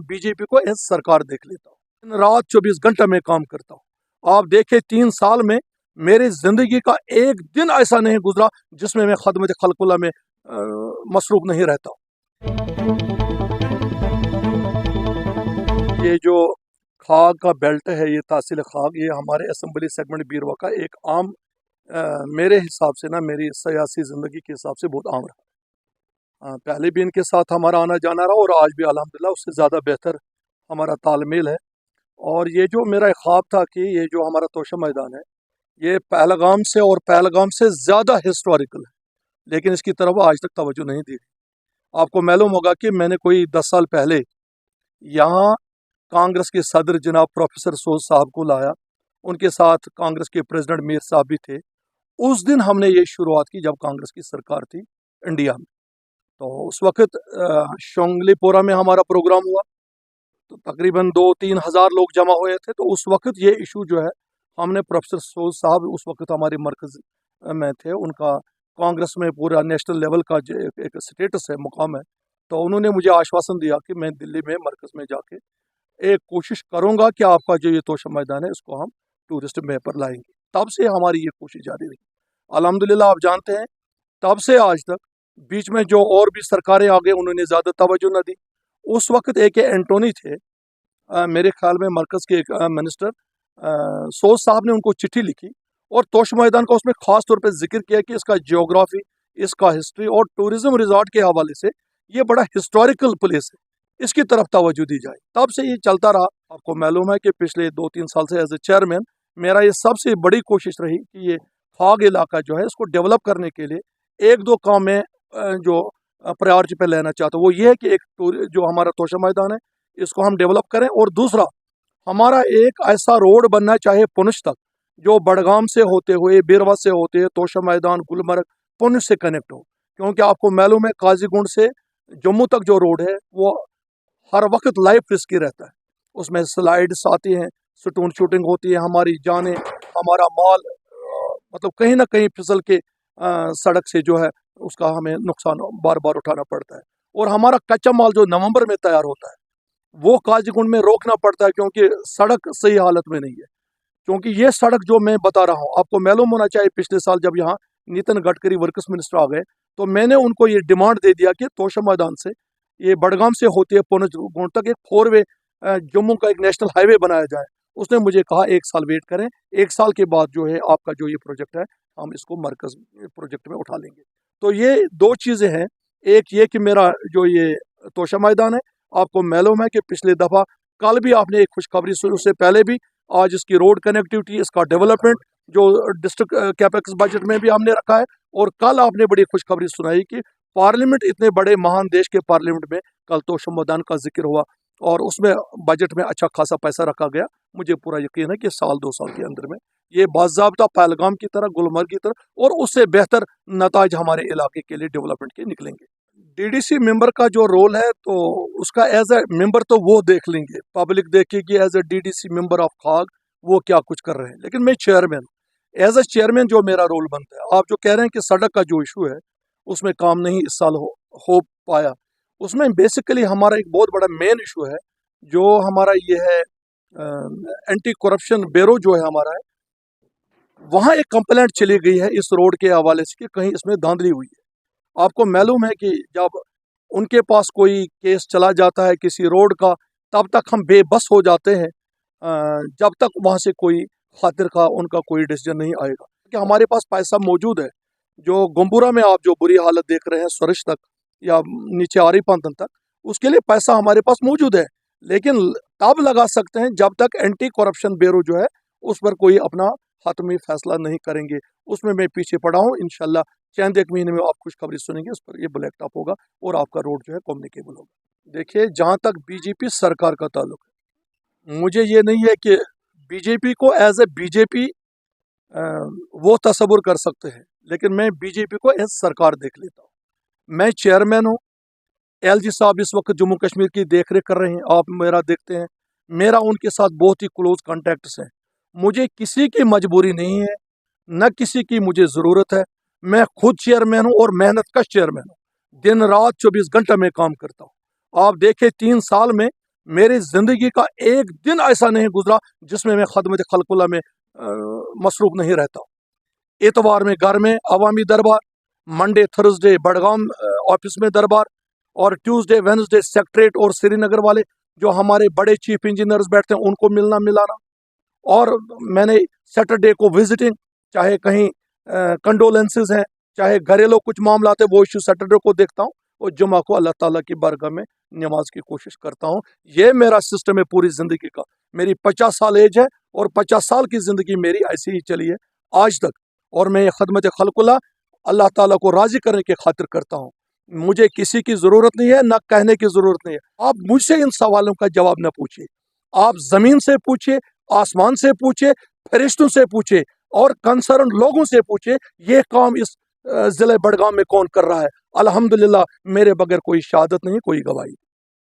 BJP को as सरकार देख लेता हूँ। दिन रात 24 घंटे में काम करता हूँ। आप देखें 3 साल में मेरी जिंदगी का एक दिन ऐसा नहीं गुजरा जिसमें मैं खदमत खल्कुल्लाह में मसरूफ नहीं रहता हूँ। ये जो खाग का बेल्ट है, ये तहसील खाग, ये हमारे असम्बली सेगमेंट बीरवा का एक आम मेरे हिसाब से ना, मेरी सियासी ज़िंदगी के हिसाब से बहुत आम रहा। पहले भी इनके साथ हमारा आना जाना रहा और आज भी अल्हम्दुलिल्लाह उससे ज़्यादा बेहतर हमारा तालमेल है। और ये जो मेरा ख्वाब था कि ये जो हमारा तोशा मैदान है ये पहलगाम से ज़्यादा हिस्टोरिकल है, लेकिन इसकी तरफ आज तक तवज्जो नहीं दी। आपको मालूम होगा कि मैंने कोई 10 साल पहले यहाँ कांग्रेस के सदर जनाब प्रोफेसर सोज साहब को लाया, उनके साथ कांग्रेस के प्रेसिडेंट मीर साहब भी थे। उस दिन हमने ये शुरुआत की जब कांग्रेस की सरकार थी इंडिया में। तो उस वक्त शोंगलीपोरा में हमारा प्रोग्राम हुआ, तो तकरीबन 2-3 हज़ार लोग जमा हुए थे। तो उस वक्त ये इशू जो है हमने प्रोफेसर सोज साहब उस वक्त हमारे मरकज़ में थे, उनका कांग्रेस में पूरा नेशनल लेवल का जो एक स्टेटस है, मुकाम है। तो उन्होंने मुझे आश्वासन दिया कि मैं दिल्ली में मरकज़ में जाके एक कोशिश करूँगा कि आपका जो ये तोशा मैदान है इसको हम टूरिस्ट मैप पर लाएंगे। तब से हमारी ये कोशिश जारी रही। अल्हम्दुलिल्लाह आप जानते हैं तब से आज तक, बीच में जो और भी सरकारें आ गई उन्होंने ज़्यादा तवज्जो न दी। उस वक्त AK एंटोनी थे, मेरे ख्याल में मरकज़ के एक मिनिस्टर, सोज साहब ने उनको चिट्ठी लिखी और तोशा मैदान का उसमें ख़ास तौर पर जिक्र किया कि इसका जियोग्राफी, इसका हिस्ट्री और टूरिज़म रिजॉर्ट के हवाले से ये बड़ा हिस्टोरिकल प्लेस है, इसकी तरफ तवज्जो दी जाए। तब से ये चलता रहा। आपको मालूम है कि पिछले 2-3 साल से एज ए चेयरमैन मेरा ये सबसे बड़ी कोशिश रही कि ये खाग इलाका जो है इसको डेवलप करने के लिए 1-2 काम में जो प्रायोरिटी पे लेना चाहता हूँ। वो ये है कि एक जो हमारा तोशा मैदान है इसको हम डेवलप करें, और दूसरा हमारा एक ऐसा रोड बनना चाहिए पुंछ तक, जो बड़गाम से होते हुए, बीरवा से होते हुए तोशा मैदान, गुलमर्ग, पुंछ से कनेक्ट हो। क्योंकि आपको मालूम है काजीगुंड से जम्मू तक जो रोड है वो हर वक्त लाइफ रिस्की रहता है। उसमें स्लाइड्स आती हैं, स्टोन शूटिंग होती है, हमारी जानें, हमारा माल मतलब कहीं ना कहीं फिसल के सड़क से जो है उसका हमें नुकसान बार बार उठाना पड़ता है। और हमारा कच्चा माल जो नवंबर में तैयार होता है वो काजीगुंड में रोकना पड़ता है क्योंकि सड़क सही हालत में नहीं है। क्योंकि ये सड़क जो मैं बता रहा हूँ, आपको मालूम होना चाहिए, पिछले साल जब यहाँ नितिन गडकरी वर्क्स मिनिस्टर आ गए तो मैंने उनको ये डिमांड दे दिया कि तोशा मैदान से ये बड़गाम से होती है पुंछ गुंड तक एक 4 वे जम्मू का एक नेशनल हाईवे बनाया जाए। उसने मुझे कहा 1 साल वेट करें, 1 साल के बाद जो है आपका जो ये प्रोजेक्ट है हम इसको मरकज़ प्रोजेक्ट में उठा लेंगे। तो ये 2 चीज़ें हैं। एक ये कि मेरा जो ये तोशा मैदान है, आपको मालूम है कि पिछले दफ़ा कल भी आपने एक खुशखबरी सुनी, उससे पहले भी आज इसकी रोड कनेक्टिविटी, इसका डेवलपमेंट जो डिस्ट्रिक्ट कैपेक्स बजट में भी हमने रखा है। और कल आपने बड़ी खुशखबरी सुनाई कि पार्लियामेंट, इतने बड़े महान देश के पार्लियामेंट में कल तोशा मैदान का जिक्र हुआ और उसमें बजट में अच्छा खासा पैसा रखा गया। मुझे पूरा यकीन है कि 1-2 साल के अंदर में ये बाज़ाब्ता पहलगाम की तरह, गुलमर्ग की तरह और उससे बेहतर नताज हमारे इलाके के लिए डेवलपमेंट के निकलेंगे। DDC मेंबर का जो रोल है तो उसका एज ए मेंबर तो वो देख लेंगे, पब्लिक देखेगी as a DDC member of Khag वो क्या कुछ कर रहे हैं। लेकिन मैं चेयरमैन हूँ, एज ए चेयरमैन जो मेरा रोल बनता है, आप जो कह रहे हैं कि सड़क का जो इशू है उसमें काम नहीं इस साल हो पाया, उसमें बेसिकली हमारा एक बहुत बड़ा मेन इशू है जो हमारा ये है एंटी करप्शन ब्यूरो जो है हमारा है, वहाँ एक कंप्लेंट चली गई है इस रोड के हवाले से कि कहीं इसमें धांधली हुई है। आपको मालूम है कि जब उनके पास कोई केस चला जाता है किसी रोड का, तब तक हम बेबस हो जाते हैं जब तक वहाँ से कोई खातिर का उनका कोई डिसीजन नहीं आएगा। कि हमारे पास पैसा मौजूद है, जो गुम्बुरा में आप जो बुरी हालत देख रहे हैं सुरज तक या नीचे आरी पंतन तक, उसके लिए पैसा हमारे पास मौजूद है, लेकिन तब लगा सकते हैं जब तक एंटी करप्शन ब्यूरो जो है उस पर कोई अपना हतमी फैसला नहीं करेंगे। उसमें मैं पीछे पड़ा हूँ। इंशाल्लाह चंद एक महीने में आप खुशखबरी सुनेंगे, उस पर ये ब्लैक टॉप होगा और आपका रोड जो है कम्युनिकेबल होगा। देखिए, जहाँ तक बीजेपी सरकार का ताल्लुक है, मुझे ये नहीं है कि बीजेपी को एज ए बीजेपी वो तस्वुर कर सकते हैं, लेकिन मैं बीजेपी को एज सरकार देख लेता हूँ। मैं चेयरमैन हूँ, LG साहब इस वक्त जम्मू कश्मीर की देख रेख कर रहे हैं, आप मेरा देखते हैं, मेरा उनके साथ बहुत ही क्लोज कॉन्टैक्ट्स हैं। मुझे किसी की मजबूरी नहीं है, न किसी की मुझे ज़रूरत है। मैं खुद चेयरमैन हूँ और मेहनत कश चेयरमैन हूँ, दिन रात 24 घंटे में काम करता हूँ। आप देखें 3 साल में میری زندگی کا ایک دن ایسا نہیں گزرا جس میں خدمت خلق اللہ میں مصروف نہیں رہتا ہوں۔ اتوار میں گھر میں عوامی دربار، منڈے تھرسڈے بڑگام آفس میں دربار، اور ٹیوزڈے وینسڈے سیکٹریٹ اور سری نگر والے جو ہمارے بڑے چیف انجینئرز بیٹھتے ہیں ان کو ملنا ملانا، اور میں نے سیٹرڈے کو وزٹنگ، چاہے کہیں کنڈولنسز ہیں، چاہے گھریلو کچھ معاملات ہیں، وہ ایشو سیٹرڈے کو دیکھتا ہوں، اور جمعہ کو اللہ تعالیٰ کی بارگاہ میں نماز کی کوشش کرتا ہوں۔ یہ میرا سسٹم ہے پوری زندگی کا۔ میری 50 سال ایج ہے اور 50 سال کی زندگی میری ایسی ہی چلی ہے آج تک، اور میں یہ خدمت خلق اللہ تعالیٰ کو راضی کرنے کی خاطر کرتا ہوں۔ مجھے کسی کی ضرورت نہیں ہے، نہ کہنے کی ضرورت نہیں ہے۔ آپ مجھ سے ان سوالوں کا جواب نہ پوچھیے، آپ زمین سے پوچھیے، آسمان سے پوچھیے، فرشتوں سے پوچھیے، اور کنسرن لوگوں سے پوچھیے یہ کام اس ضلع بڑگام میں کون کر رہا ہے۔ الحمدللہ میرے بغیر کوئی شہادت نہیں، کوئی گواہی۔